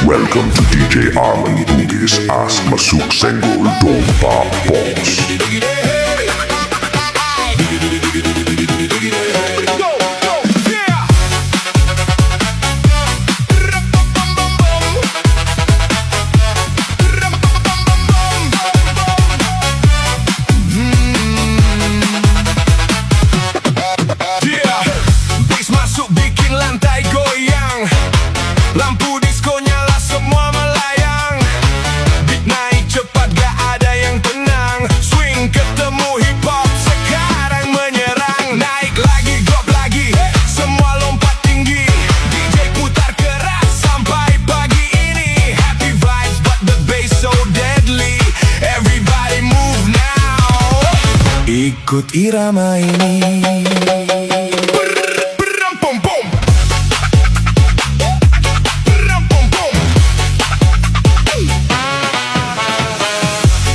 Welcome to DJ Armank Bugis as masuk senggol dompa box. Lampu disco nyala semua melayang. Beat naik cepat gak ada yang tenang. Swing ketemu hip hop sekarang menyerang. Naik lagi, drop lagi, semua lompat tinggi. DJ putar keras sampai pagi ini. Happy vibes but the bass so deadly. Everybody move now. Ikut irama ini.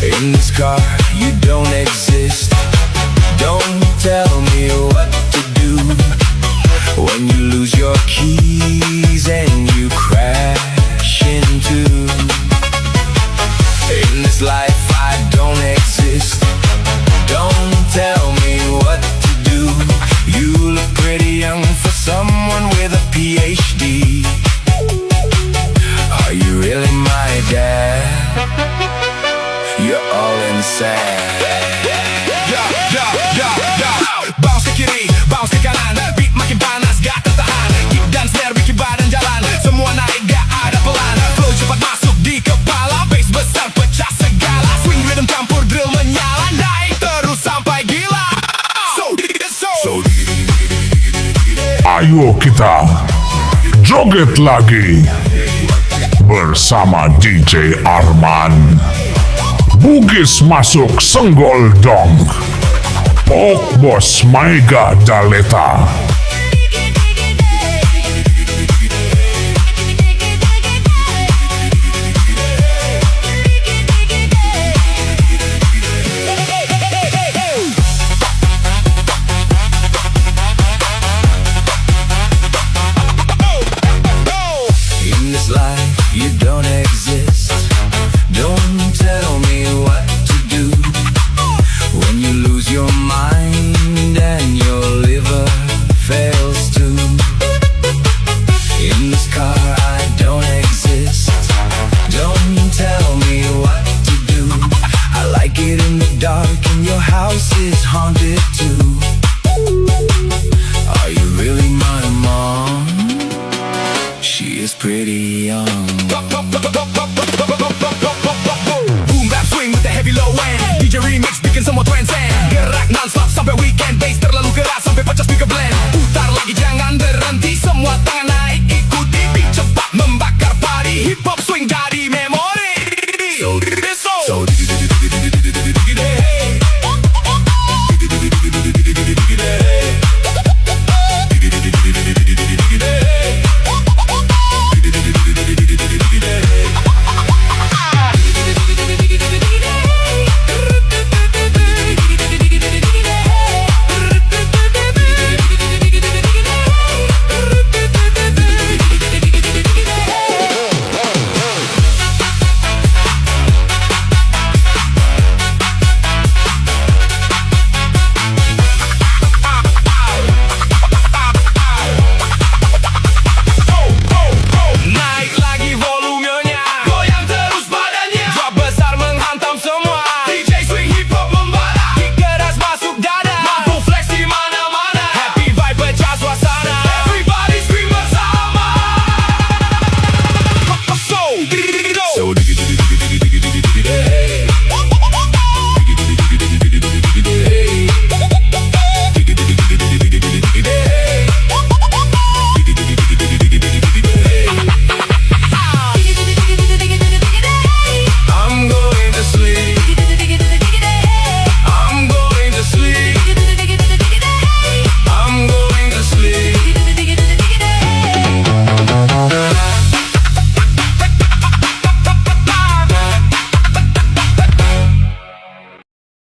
In this car, you don't exist. Don't tell me what to do when you lose your keys and you crash into. In this life, I don't exist. Don't tell me what to do. You look pretty young for someone with a PhD. Are you really my dad? You're all inside. Bounce ke kiri, bounce ke kanan. Beat makin panas, gak tertahan. Kick dan snare bikin badan jalan. Semua naik, gak ada pelan. Flow cepat masuk di kepala. Bass besar pecah segala. Swing rhythm campur drill menyala. Naik terus sampai gila. Ayo kita joget lagi bersama DJ Armank Bugis masuk senggol dong. Pok bos Maiga Daleta.